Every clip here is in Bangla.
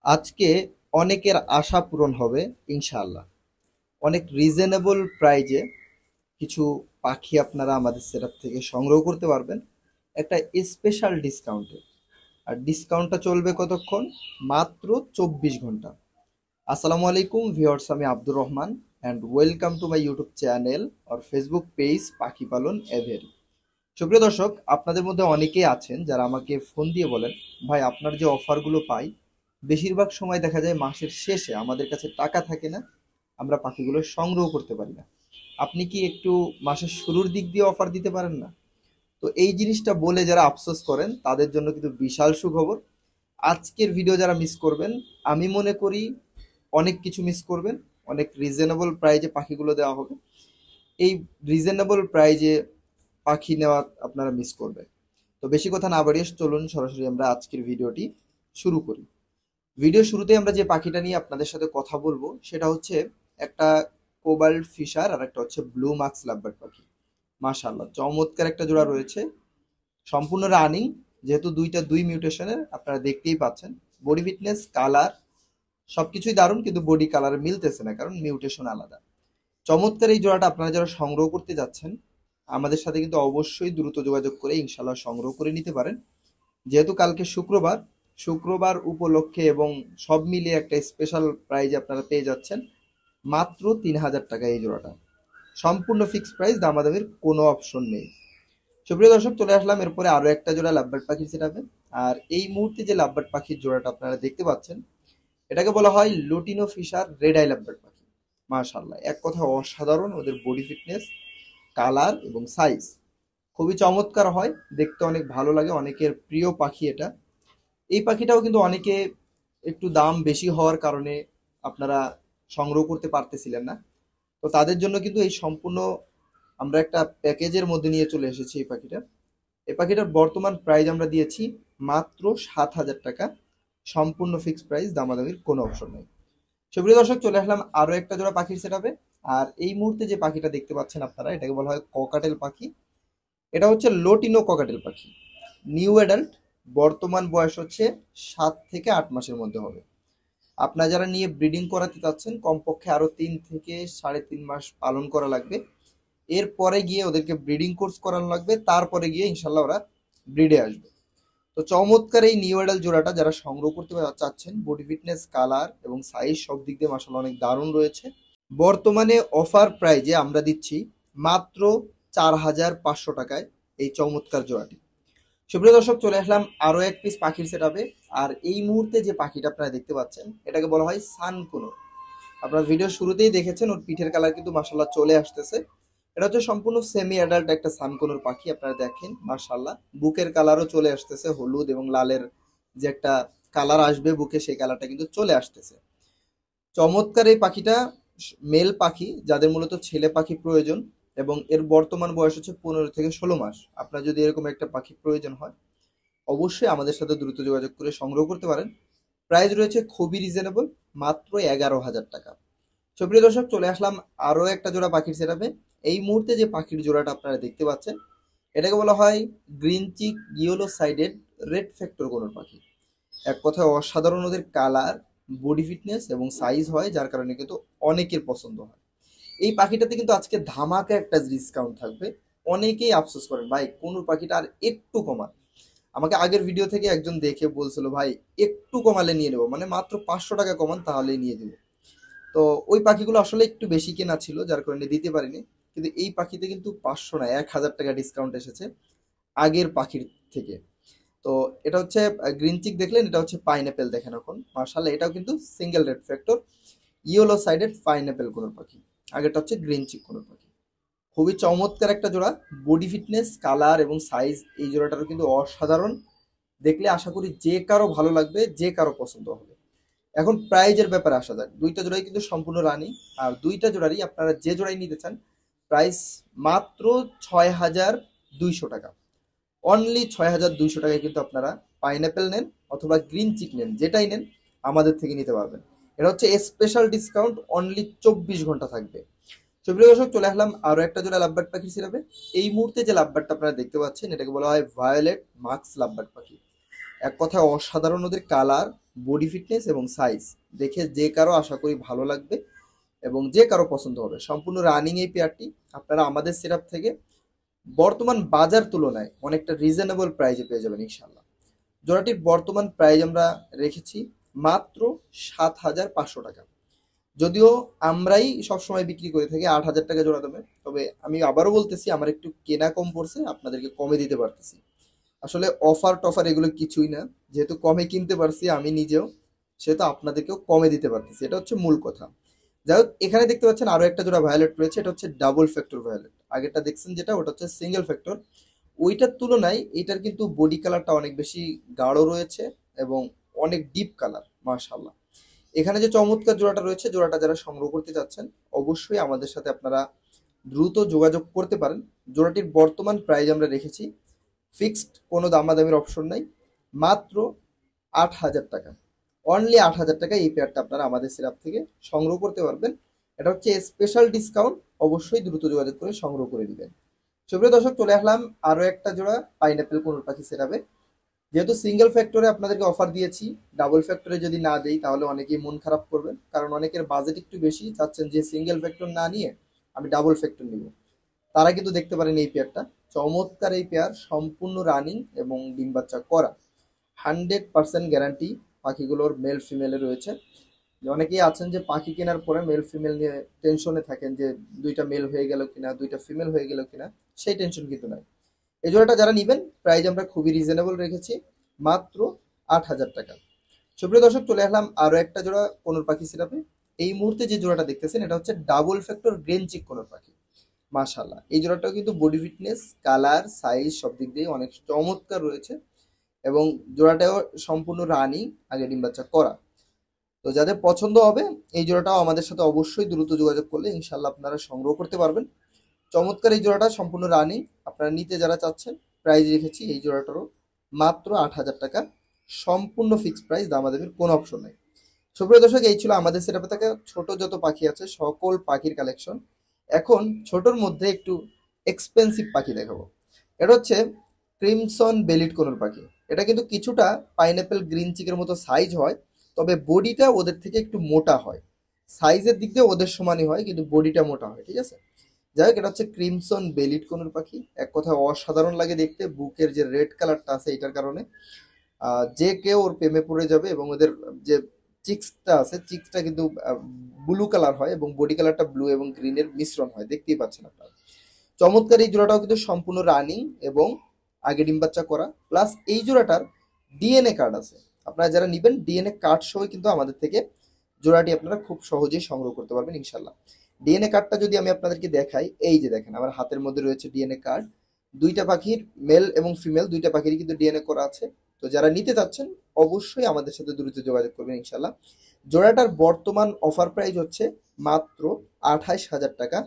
আজকে অনেকের আশা পূরণ হবে ইনশাআল্লাহ। অনেক রিজনেবল প্রাইজে কিছু পাখি আপনারা আমাদের সেটআপ থেকে সংগ্রহ করতে পারবেন একটা স্পেশাল ডিসকাউন্টে। আর ডিসকাউন্টটা চলবে কতক্ষণ? মাত্র 24 ঘন্টা। আসসালামু আলাইকুম ভিউয়ার্স, আমি Abdur Rahman and welcome to my YouTube channel আর ফেসবুক পেজ পাখি পালন এভেল। সুপ্রিয় দর্শক, আপনাদের মধ্যে অনেকেই আছেন যারা আমাকে ফোন দিয়ে বলেন, ভাই আপনার যে অফারগুলো পাই বেশিরভাগ সময় দেখা যায় মাসের শেষে আমাদের কাছে টাকা থাকে না, আমরা পাখিগুলো সংগ্রহ করতে পারি না। আপনি কি একটু মাসের শুরুর দিক দিয়ে অফার দিতে পারেন না? তো এই জিনিসটা বলে যারা আফসোস করেন তাদের জন্য কিন্তু বিশাল সুখবর। আজকের ভিডিও যারা মিস করবেন, আমি মনে করি অনেক কিছু মিস করবেন। অনেক রিজনেবল প্রাইজে পাখিগুলো দেওয়া হবে। এই রিজনেবল প্রাইজে পাখি নেওয়া আপনারা মিস করবেন। তো বেশি কথা না বাড়িয়ে চলুন সরাসরি আমরা আজকের ভিডিওটি শুরু করি। ভিডিও শুরুতে আমরা যে পাখিটা নিয়ে আপনাদের সাথে কথা বলবো সেটা হচ্ছে একটা কোবাল্ট ফিশার আর একটা হচ্ছে ব্লু মার্কস লাভবার্ড পাখি। মাশাআল্লাহ, চমৎকার একটা জোড়া রয়েছে, সম্পূর্ণ রানিং। যেহেতু দুই মিউটেশনের আপনারা দেখতেই পাচ্ছেন, বডি ফিটনেস কালার সবকিছুই দারুণ, কিন্তু বডি কালার মিলতেছে না কারণ মিউটেশন আলাদা। চমৎকার এই জোড়াটা আপনারা যারা সংগ্রহ করতে যাচ্ছেন আমাদের সাথে কিন্তু অবশ্যই দ্রুত যোগাযোগ করে ইনশাল্লাহ সংগ্রহ করে নিতে পারেন। যেহেতু কালকে শুক্রবার, শুক্রবার উপলক্ষে এবং সব মিলিয়ে একটা স্পেশাল প্রাইজ আপনারা পেয়ে যাচ্ছেন মাত্র 3000 টাকা এই জোড়াটা। সম্পূর্ণ ফিক্সড প্রাইস, দামাদামির কোনো অপশন নেই। সুপ্রিয় দর্শক, চলে আসলাম এরপরে আরো একটা জোড়া লাভবার্ড পাখির সেটাবে। আর এই মুহূর্তে যে লাভবার্ড পাখির জোড়াটা আপনারা দেখতে পাচ্ছেন এটাকে বলা হয় lutino fischer red eye lovebird পাখি। মাশাআল্লাহ, এক কথা অসাধারণ। ওদের বডি ফিটনেস, কালার এবং সাইজ খুবই চমৎকার হয়, দেখতে অনেক ভালো লাগে, অনেকের প্রিয় পাখি এটা। এই পাখিটাও কিন্তু অনেকে একটু দাম বেশি হওয়ার কারণে আপনারা সংগ্রহ করতে পারতেছিলেন না। তো তাদের জন্য কিন্তু এই সম্পূর্ণ আমরা একটা প্যাকেজের মধ্যে নিয়ে চলে এসেছি এই পাখিটা। এই পাখিটার বর্তমান প্রাইস আমরা দিয়েছি মাত্র 7000 টাকা। সম্পূর্ণ ফিক্সড প্রাইস, দামাদামির কোনো অপশন নেই। সুপ্রিয় দর্শক, চলে আসলাম আরো একটা জোড়া পাখির সেটাবে। আর এই মুহূর্তে যে পাখিটা দেখতে পাচ্ছেন আপনারা এটাকে বলা হয় ককাটেল পাখি। এটা হচ্ছে লোটিনো ককাটেল পাখি, নিউ অ্যাডাল্ট। বর্তমান বয়স হচ্ছে 7 থেকে 8 মাসের মধ্যে হবে। আপনারা যারা নিয়ে ব্রিডিং করাতে চাচ্ছেন কমপক্ষে আরো 3 থেকে 3.5 মাস পালন করা লাগবে। এরপরে গিয়ে ওদেরকে ব্রিডিং কোর্স করানো লাগবে, তারপরে গিয়ে ইনশাল্লাহ ওরা ব্রিডে আসবে। তো চমৎকার এই নিউ অ্যাডাল্ট জোড়াটা যারা সংগ্রহ করতে চাচ্ছেন, বডি ফিটনেস কালার এবং সাইজ সব দিক দিয়ে মাসাল্লাহ অনেক দারুণ রয়েছে। বর্তমানে অফার প্রাইজে আমরা দিচ্ছি মাত্র 4500 টাকায় এই চমৎকার জোড়াটি। সুপ্রিয় দর্শক, চলে আসলাম আরো এক পিস পাখির সেটআপে। আর এই মুহূর্তে যে পাখিটা আপনারা দেখতে পাচ্ছেন এটাকে বলা হয় সানকুনো। আপনার ভিডিও শুরুতেই দেখেছেন ওর পিঠের কালার কিন্তু মাশাল্লাহ চলে আসতেছে। এটা হচ্ছে সম্পূর্ণ সেমি অ্যাডাল্ট একটা সানকুনোর পাখি। আপনারা দেখেন মাশাল্লাহ বুকের কালারও চলে আসতেছে, হলুদ এবং লালের যে একটা কালার আসবে বুকে, সেই কালারটা কিন্তু চলে আসতেছে। চমৎকার এই পাখিটা মেল পাখি, যাদের মূলত ছেলে পাখি প্রয়োজন, এবং এর বর্তমান বয়স হচ্ছে 15 থেকে 16 মাস। আপনার যদি এরকম একটা পাখি প্রয়োজন হয় অবশ্যই আমাদের সাথে দ্রুত যোগাযোগ করে সংগ্রহ করতে পারেন। প্রাইস রয়েছে খুবই রিজনেবল, মাত্র 11,000 টাকা। সুপ্রিয় দর্শক, চলে আসলাম আরো একটা জোড়া পাখির সেটাপে। এই মুহূর্তে যে পাখির জোড়াটা আপনারা দেখতে পাচ্ছেন এটাকে বলা হয় green cheek yellow sided red factor কোনো পাখি। এক কথায় অসাধারণ ওদের কালার, বডি ফিটনেস এবং সাইজ হয়, যার কারণে কিন্তু অনেকের পছন্দ হয়। এই পাখিটাতে কিন্তু আজকে ধামাকা একটা ডিসকাউন্ট থাকবে। অনেকেই আফসোস করেন, ভাই কোন পাখিটা আর একটু কমান। আমাকে আগের ভিডিও থেকে একজন দেখে বলছিল, ভাই একটু কমালে নিয়ে নেবো, মানে মাত্র 500 টাকা কমান তাহলেই নিয়ে দেবো। তো ওই পাখিগুলো আসলে একটু বেশি কেনা ছিল যার কারণে দিতে পারিনি। কিন্তু এই পাখিতে কিন্তু 500 না 1000 টাকা ডিসকাউন্ট এসেছে আগের পাখির থেকে। তো এটা হচ্ছে গ্রিন চিক দেখলেন, এটা হচ্ছে পাইনঅ্যাপেল দেখেন এখন মার্শাল্লাহ। এটাও কিন্তু single red factor yellow sided pineapple conure পাখি। আগেরটা হচ্ছে গ্রিন চিক কোনোর পাখি। খুবই চমৎকার একটা জোড়া, বডি ফিটনেস কালার এবং সাইজ এই জোড়াটারও কিন্তু অসাধারণ। দেখলে আশা করি যে কারো ভালো লাগবে, যে কারো পছন্দ হবে। এখন প্রাইজের ব্যাপারে আসা যাক। দুইটা জোড়াই কিন্তু সম্পূর্ণ রানি। আর দুইটা জোড়ারই আপনারা যে জোড়াই নিতে চান প্রাইস মাত্র 6200 টাকা। অনলি 6200 টাকায় কিন্তু আপনারা পাইনঅ্যাপেল নেন অথবা গ্রিন চিক নেন, যেটাই নেন আমাদের থেকে নিতে পারবেন। এটা হচ্ছে স্পেশাল ডিসকাউন্ট, অনলি 24 ঘন্টা থাকবে। সুপ্রিয় দর্শক, চলে আসলাম আরো একটা জোড়া লাভবার্ড পাখি সিরাপে। এই মুহূর্তে যে লাভবার্ডটা আপনারা দেখতে পাচ্ছেন এটাকে বলা হয় ভায়োলেট মার্কস লাভবার্ড পাখি। এক কথায় অসাধারণ ওদের কালার, বডি ফিটনেস এবং সাইজ দেখে যে কারো আশা করি ভালো লাগবে এবং যে কারো পছন্দ হবে। সম্পূর্ণ রানিং এই পেয়ারটি আপনারা আমাদের সেটআপ থেকে বর্তমান বাজার তুলনায় অনেকটা রিজনেবল প্রাইজে পেয়ে যাবেন ইনশাল্লাহ। জোড়াটির বর্তমান প্রাইস আমরা রেখেছি মাত্র ৭,৫০০ টাকা। যদিও আমরাই সবসময় বিক্রি করে থাকি ৮,০০০ টাকা জোড়া দামে, তবে আমি আবারও বলতেছি আমার একটু কেনা কম পড়ছে, আপনাদেরকে কমে দিতে পারতেছি। আসলে অফার টফার এগুলো কিছুই না, যেহেতু কমে কিনতে পারছি আমি নিজেও, সেহেতু আপনাদেরকেও কমে দিতে পারতেছি, এটা হচ্ছে মূল কথা। যাই হোক, এখানে দেখতে পাচ্ছেন আরো একটা জোড়া ভায়োলেট রয়েছে, এটা হচ্ছে ডাবল ফ্যাক্টর ভায়োলেট। আগেরটা দেখছেন যেটা, ওটা হচ্ছে সিঙ্গেল ফ্যাক্টর। ওইটার তুলনায় এটার কিন্তু বডি কালারটা অনেক বেশি গাঢ় রয়েছে এবং অনেক ডিপ কালার, মাশাআল্লাহ। এখানে যে চমৎকার জোড়াটা রয়েছে, জোড়াটা যারা সংগ্রহ করতে চাচ্ছেন অবশ্যই আমাদের সাথে আপনারা দ্রুত যোগাযোগ করতে পারেন। জোড়াটির বর্তমান প্রাইস আমরা রেখেছি ফিক্সড, কোনো দামাদামির অপশন নাই, মাত্র ৮,০০০ টাকা। অনলি ৮,০০০ টাকা এই পেয়ারটা আপনারা আমাদের সিরাপ থেকে সংগ্রহ করতে পারবেন। এটা হচ্ছে স্পেশাল ডিসকাউন্ট, অবশ্যই দ্রুত যোগাযোগ করে সংগ্রহ করে দিবেন। সুপ্রিয় দর্শক, চলে আসলাম আরো একটা জোড়া পাইনাপেল কোনোর পাখি সেরাবে। যেহেতু সিঙ্গেল ফ্যাক্টরে আপনাদেরকে অফার দিয়েছি, ডাবল ফ্যাক্টরে যদি না দেই তাহলে অনেকেই মন খারাপ করবেন, কারণ অনেকের বাজেট একটু বেশি, চাচ্ছেন যে সিঙ্গেল ফ্যাক্টর না নিয়ে আমি ডাবল ফ্যাক্টর নিব। তারা কিন্তু দেখতে পারেন এই পেয়ারটা, চমৎকার এই পেয়ার, সম্পূর্ণ রানিং এবং ডিম বাচ্চা করা, 100% গ্যারান্টি পাখিগুলোর মেল ফিমেলে রয়েছে। অনেকেই আছেন যে পাখি কেনার পরে মেল ফিমেল নিয়ে টেনশনে থাকেন যে দুইটা মেল হয়ে গেল কিনা, দুইটা ফিমেল হয়ে গেল কিনা, সেই টেনশন কিন্তু নাই। এই জোড়াটা যারা নিবেন প্রাইস আমরা খুবই রিজনেবল রেখেছি, মাত্র ৮,০০০ টাকা। সুপ্রিয় দর্শক, চলে আসলাম আরো একটা জোড়া কোনোর পাখি সিরাপে। এই মুহূর্তে যে জোড়াটা দেখতেছেন এটা হচ্ছে ডাবল ফ্যাক্টর গ্রেন চিক কোনোর পাখি, মাশাআল্লাহ। এই জোড়াটাও কিন্তু বডি ফিটনেস, কালার, সাইজ সব দিক দিয়ে অনেক চমৎকার রয়েছে এবং জোড়াটাও সম্পূর্ণ রানিং, আগে ডিম বাচ্চা করা। তো যাদের পছন্দ হবে এই জোড়াটাও আমাদের সাথে অবশ্যই দ্রুত যোগাযোগ করলে ইনশাল্লাহ আপনারা সংগ্রহ করতে পারবেন। চমৎকার এই জোড়াটা সম্পূর্ণ রানিং, আপনারা নিতে যারা চাচ্ছেন প্রাইস রেখেছি এই জোড়াটারও মাত্র ৮,০০০ টাকা, সম্পূর্ণ ফিক্সড প্রাইস, দামাদামির কোনো অপশন নেই। সুপ্রিয় দর্শক, এই ছিল আমাদের সেটাপে থাকা ছোট যত পাখি আছে সকল পাখির কালেকশন। এখন ছোটর মধ্যে একটু এক্সপেন্সিভ পাখি দেখাবো। এটা হচ্ছে ক্রিমসন বেলিড কোনোর পাখি। এটা কিন্তু কিছুটা পাইনাপেল গ্রিন চিকের মতো সাইজ হয়, তবে বডিটা ওদের থেকে একটু মোটা হয়। সাইজের দিক দিয়ে ওদের সমানই হয়, কিন্তু বডিটা মোটা হয়, ঠিক আছে। যাই হোক, এটা হচ্ছে ক্রিমসন বেলিড কোনোর পাখি, এক কথায় অসাধারণ লাগে দেখতে। বুকের যে রেড কালারটা আছে এটার কারণে যে কেউ ওর প্রেমে পড়ে যাবে, এবং ওদের যে চিক্সটা আছে চিক্সটা কিন্তু ব্লু কালার হয় এবং বডি কালারটা ব্লু এবং গ্রিনের মিশ্রণ হয়, দেখতেই পাচ্ছেন আপনারা। চমৎকার এই জোড়াটাও কিন্তু সম্পূর্ণ রানিং এবং আগে ডিম বাচ্চা করা, প্লাস এই জোড়াটার ডিএনএ কার্ড আছে। আপনারা যারা নেবেন ডিএনএ কার্ড সহ কিন্তু আমাদের থেকে জোড়াটি আপনারা খুব সহজেই সংগ্রহ করতে পারবেন ইনশাল্লাহ। ডিএনএ কার্ডটা যদি আমি আপনাদেরকে দেখাই, এই যে দেখেন আমার হাতের মধ্যে রয়েছে ডিএনএ কার্ড। দুইটা পাখির মেল এবং ফিমেল দুইটা পাখিরই কিন্তু ডিএনএ করা আছে। তো যারা নিতে চাচ্ছেন অবশ্যই আমাদের সাথে দ্রুত যোগাযোগ করবেন ইনশাল্লাহ। জোড়াটার বর্তমান অফার প্রাইস হচ্ছে মাত্র ২৮,০০০ টাকা,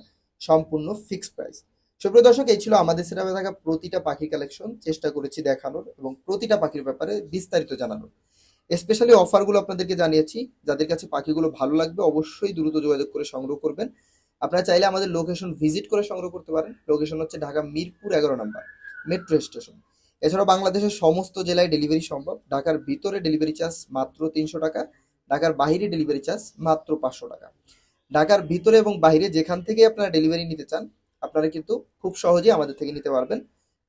সম্পূর্ণ ফিক্সড প্রাইস। সুপ্রিয় দর্শক, এই ছিল আমাদের সেটাপে থাকা প্রতিটা পাখি কালেকশন, চেষ্টা করেছি দেখানোর এবং প্রতিটা পাখির ব্যাপারে বিস্তারিত জানানোর। স্পেশালি অফারগুলো আপনাদেরকে জানিয়েছি, যাদের কাছে পাখিগুলো ভালো লাগবে অবশ্যই দ্রুত যোগাযোগ করে সংগ্রহ করবেন। আপনারা চাইলে আমাদের লোকেশন ভিজিট করে সংগ্রহ করতে পারেন। লোকেশন হচ্ছে ঢাকা মিরপুর ১১ নম্বর মেট্রো স্টেশন। এছাড়াও বাংলাদেশের সমস্ত জেলায় ডেলিভারি সম্ভব। ঢাকার ভিতরে ডেলিভারি চার্জ মাত্র ৩০০ টাকা, ঢাকার বাইরে ডেলিভারি চার্জ মাত্র ৫০০ টাকা। ঢাকার ভিতরে এবং বাইরে যেখান থেকে আপনারা ডেলিভারি নিতে চান আপনারা কিন্তু খুব সহজেই আমাদের থেকে নিতে পারবেন।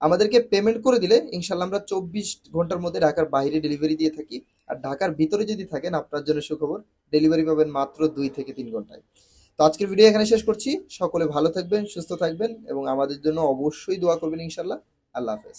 আমাদেরকে পেমেন্ট করে দিলে ইনশাল্লাহ আমরা ২৪ ঘন্টার মধ্যে ঢাকার বাইরে ডেলিভারি দিয়ে থাকি। আর ঢাকার ভিতরে যদি থাকেন আপনার জন্য সুখবর, ডেলিভারি পাবেন মাত্র ২ থেকে ৩ ঘন্টায়। তো আজকের ভিডিও এখানে শেষ করছি। সকলে ভালো থাকবেন, সুস্থ থাকবেন এবং আমাদের জন্য অবশ্যই দোয়া করবেন ইনশাল্লাহ। আল্লাহ হাফেজ।